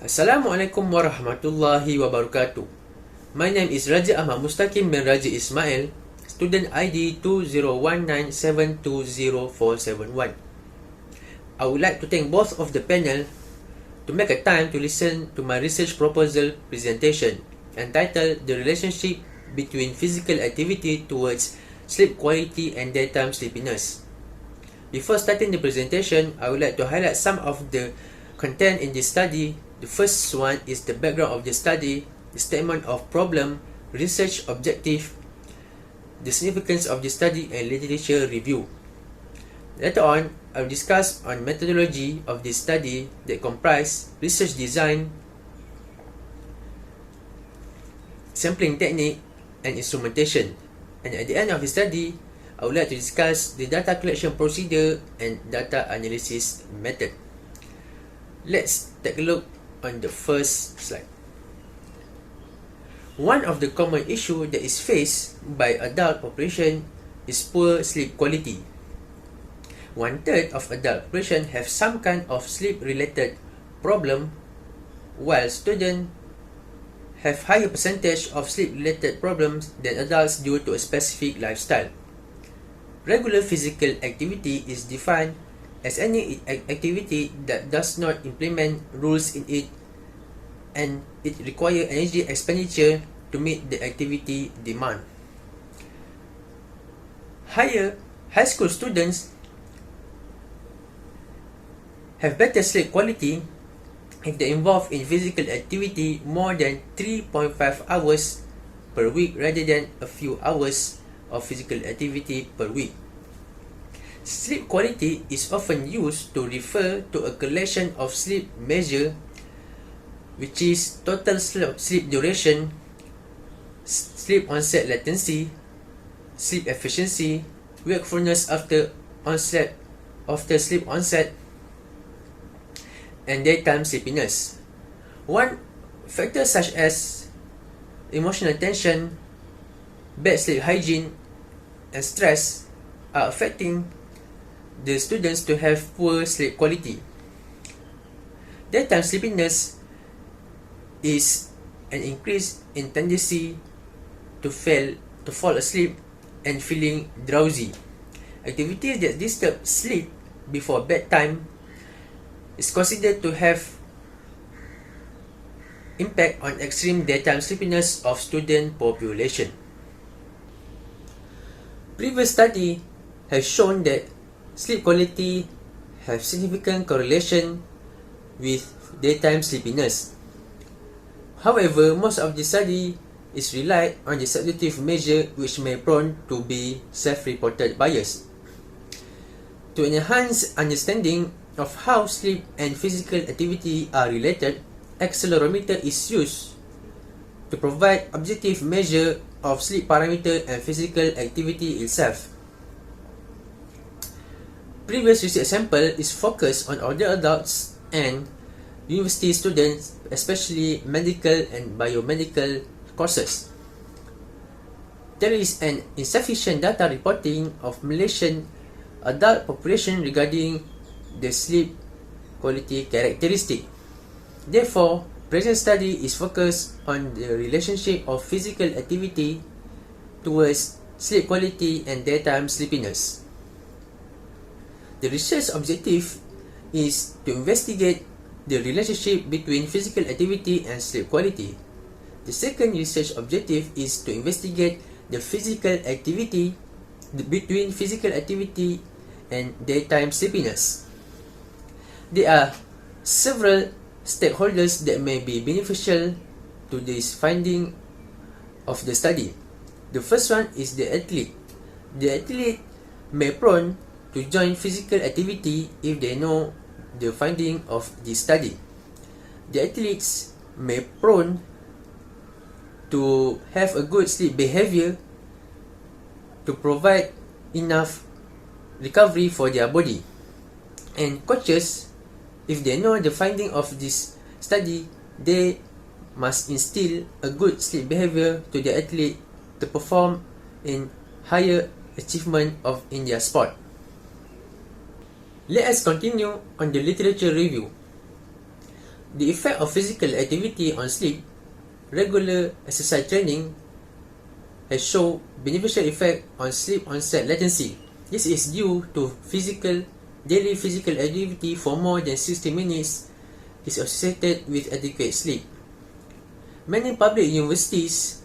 Assalamualaikum warahmatullahi wabarakatuh. My name is Raja Ahmad Mustaqim bin Raja Ismail, student ID 2019720471. I would like to thank both of the panel to make a time to listen to my research proposal presentation entitled The Relationship Between Physical Activity Towards Sleep Quality and Daytime Sleepiness. Before starting the presentation, I would like to highlight some of the content in this study. The first one is the background of the study, the statement of problem, research objective, the significance of the study, and literature review. Later on, I will discuss on methodology of this study that comprise research design, sampling technique, and instrumentation. And at the end of the study, I would like to discuss the data collection procedure and data analysis method. Let's take a look on the first slide. One of the common issues that is faced by adult population is poor sleep quality. 1/3 of adult population have some kind of sleep-related problem, while students have higher percentage of sleep-related problems than adults due to a specific lifestyle. Regular physical activity is defined as any activity that does not implement rules in it and it requires energy expenditure to meet the activity demand. High school students have better sleep quality if they involve in physical activity more than 3.5 hours per week rather than a few hours of physical activity per week. Sleep quality is often used to refer to a collection of sleep measure, which is total sleep duration, sleep onset latency, sleep efficiency, wakefulness after sleep onset, and daytime sleepiness. One factor such as emotional tension, bad sleep hygiene, and stress are affecting the students to have poor sleep quality. Daytime sleepiness is an increase in tendency to fall asleep and feeling drowsy. Activities that disturb sleep before bedtime is considered to have impact on extreme daytime sleepiness of student population. Previous study has shown that sleep quality have significant correlation with daytime sleepiness. However, most of the study is relied on the subjective measure, which may prone to be self-reported bias. To enhance understanding of how sleep and physical activity are related, accelerometer is used to provide objective measure of sleep parameter and physical activity itself. Previous research sample is focused on older adults and university students, especially medical and biomedical courses. There is an insufficient data reporting of Malaysian adult population regarding the sleep quality characteristic. Therefore, present study is focused on the relationship of physical activity towards sleep quality and daytime sleepiness. The research objective is to investigate the relationship between physical activity and sleep quality. The second research objective is to investigate the physical activity between physical activity and daytime sleepiness. There are several stakeholders that may be beneficial to this finding of the study. The first one is the athlete. The athlete may prone to join physical activity if they know the finding of the study. The athletes may prone to have a good sleep behavior to provide enough recovery for their body. And coaches, if they know the finding of this study, they must instill a good sleep behavior to the athlete to perform in higher achievement in their sport. Let us continue on the literature review. The effect of physical activity on sleep, regular exercise training has shown beneficial effect on sleep onset latency. This is due to daily physical activity for more than 60 minutes is associated with adequate sleep. Many public universities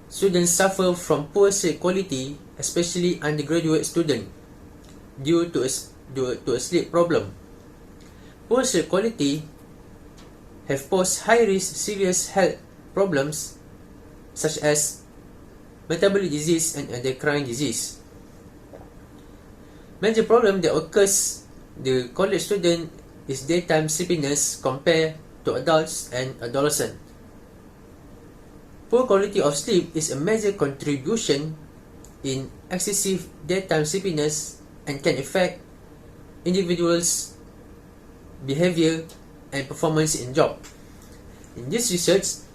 students suffer from poor sleep quality, especially undergraduate students, due to a sleep problem. Poor sleep quality have posed high-risk serious health problems such as metabolic disease and endocrine disease. Major problem that occurs the college student is daytime sleepiness compared to adults and adolescents. Poor quality of sleep is a major contribution in excessive daytime sleepiness and can affect individuals' behavior and performance in job. In this research,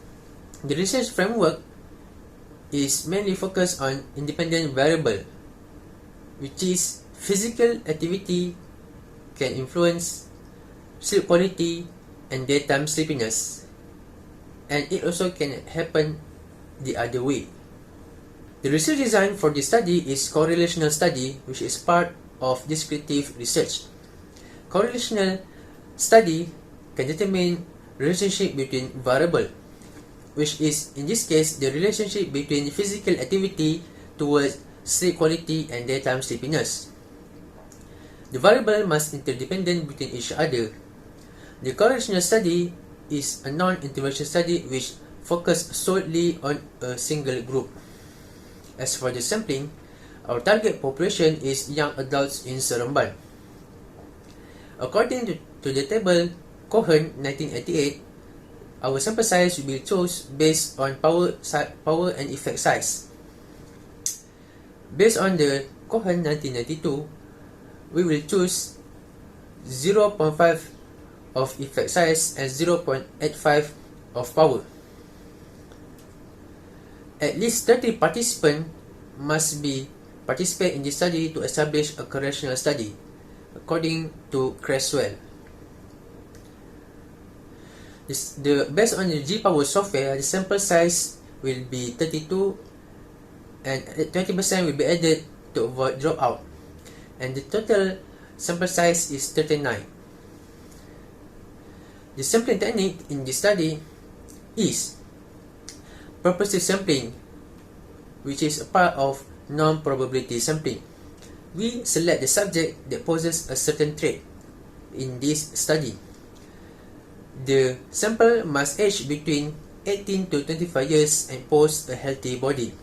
the research framework is mainly focused on independent variable, which is physical activity can influence sleep quality and daytime sleepiness, and it also can happen the other way. The research design for this study is correlational study, which is part of descriptive research. Correlational study can determine relationship between variable, which is in this case the relationship between physical activity towards sleep quality and daytime sleepiness. The variable must interdependent between each other. The correlational study is a non-intervention study which focuses solely on a single group. As for the sampling, our target population is young adults in Seremban. According to the table Cohen 1988, our sample size will be chosen based on power and effect size. Based on the Cohen 1992, we will choose 0.5 of effect size and 0.85 of power. At least 30 participants must participate in this study to establish a correlational study, according to Creswell. Based on the G-Power software, the sample size will be 32 and 20% will be added to avoid dropout, and the total sample size is 39. The sampling technique in this study is purposive sampling, which is a part of non-probability sampling. We select the subject that poses a certain trait in this study. The sample must age between 18 to 25 years and pose a healthy body.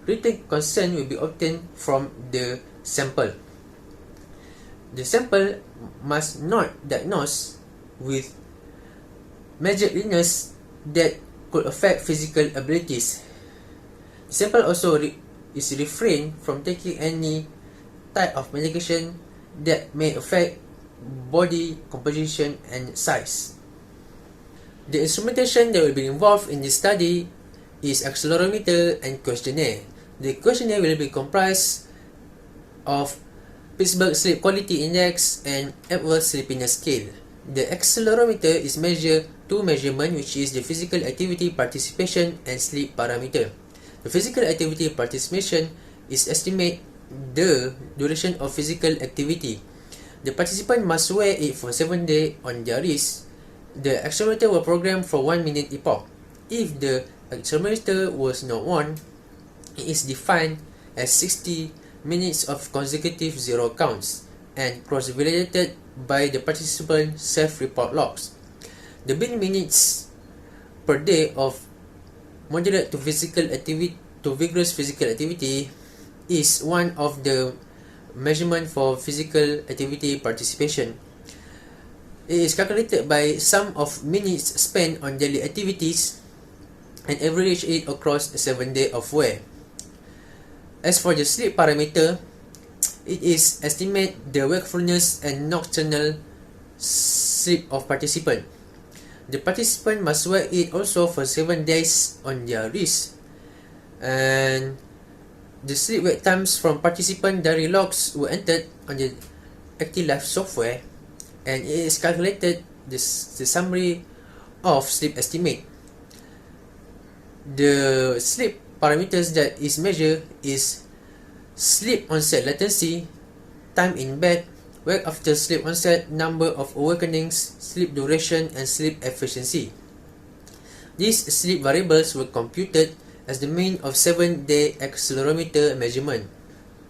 Written consent will be obtained from the sample. The sample must not diagnose with major illness that could affect physical abilities. The sample also is refrained from taking any type of medication that may affect body composition and size. The instrumentation that will be involved in this study is accelerometer and questionnaire. The questionnaire will be comprised of Pittsburgh Sleep Quality Index and Epworth Sleepiness Scale. The accelerometer is two measurements, which is the physical activity participation and sleep parameter. The physical activity participation is estimate the duration of physical activity. The participant must wear it for 7 days on their wrist. The accelerometer will program for 1 minute epoch. If the accelerometer was not worn, it is defined as 60 minutes of consecutive zero counts and cross-validated by the participant self-report logs. The mean minutes per day of moderate to vigorous physical activity is one of the measurement for physical activity participation. It is calculated by sum of minutes spent on daily activities and average it across 7 days of wear. As for the sleep parameter, it is estimate the wakefulness and nocturnal sleep of participant. The participant must wear it also for 7 days on their wrist, and the sleep wake times from participant diary logs were entered on the ActiveLife software, and it is calculated the summary of sleep estimate. The sleep parameters that is measured is sleep onset latency, time in bed, wake after sleep onset, number of awakenings, sleep duration, and sleep efficiency. These sleep variables were computed as the mean of 7-day accelerometer measurement.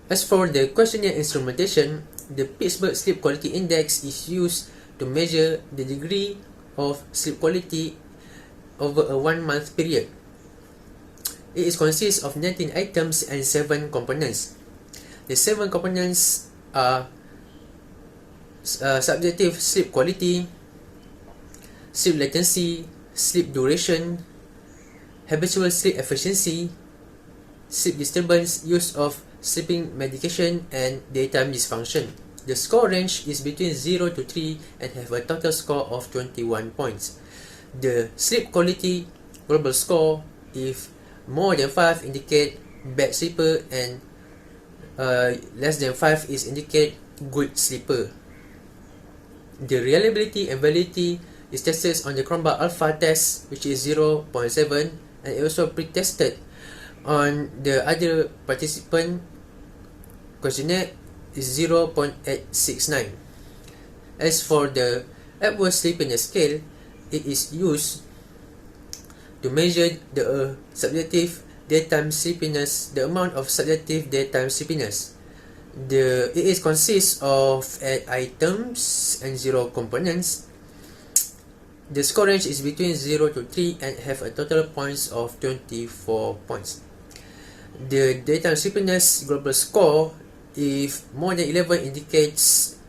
As for the questionnaire instrumentation, the Pittsburgh Sleep Quality Index is used to measure the degree of sleep quality over a 1-month period. It consists of 19 items and 7 components. The 7 components are subjective sleep quality, sleep latency, sleep duration, habitual sleep efficiency, sleep disturbance, use of sleeping medication, and daytime dysfunction. The score range is between 0 to 3 and have a total score of 21 points. The sleep quality global score, if more than 5 indicate bad sleeper and less than 5 is indicate good sleeper. The reliability and validity is tested on the Cronbach Alpha test, which is 0.7, and it also pre-tested on the other participant questionnaire is 0.869. As for the Epworth Sleepiness Scale, it is used to measure the subjective daytime sleepiness, the amount of subjective daytime sleepiness. It consists of 8 items and 0 components. The score range is between 0 to 3 and have a total points of 24 points. The daytime sleepiness global score, if more than 11 indicates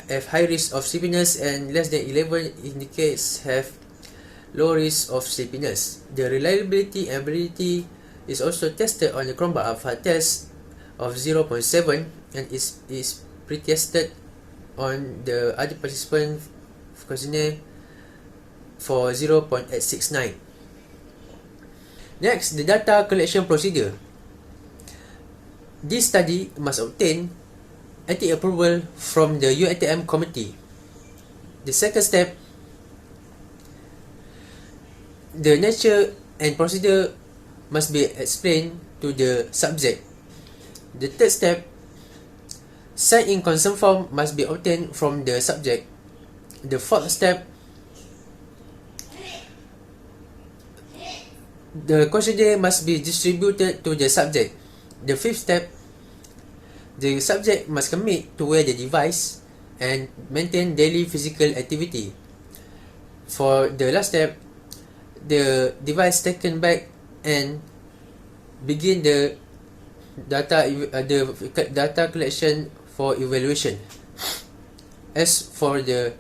have high risk of sleepiness and less than 11 indicates have low risk of sleepiness. The reliability and validity is also tested on the Cronbach Alpha test of 0.7 and is pre-tested on the other participant questionnaire for 0.869. Next, the data collection procedure. This study must obtain ethics approval from the UITM committee. The second step, the nature and procedure must be explained to the subject. The third step, sign-in consent form must be obtained from the subject. The fourth step, the questionnaire must be distributed to the subject. The fifth step, the subject must commit to wear the device and maintain daily physical activity. For the last step, the device taken back and begin the data collection for evaluation. As for the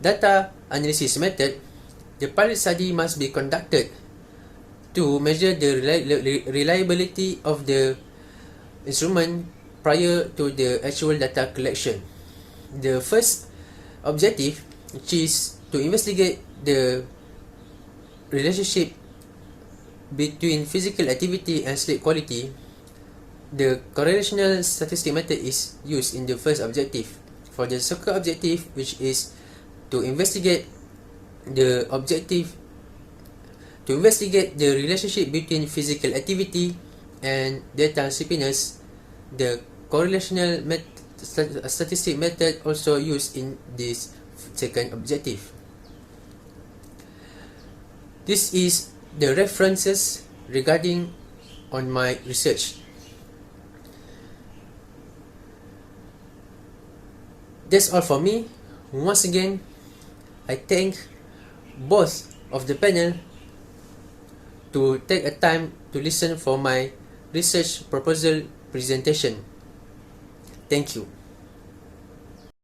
data analysis method, the pilot study must be conducted to measure the reliability of the instrument prior to the actual data collection. The first objective, which is to investigate the relationship between physical activity and sleep quality, the correlational statistic method is used in the first objective. For the second objective, which is to investigate the relationship between physical activity and daytime sleepiness, the correlational statistic method also used in this second objective. This is the references regarding on my research. That's all for me. Once again, I thank both of the panel to take a time to listen for my research proposal presentation. Thank you.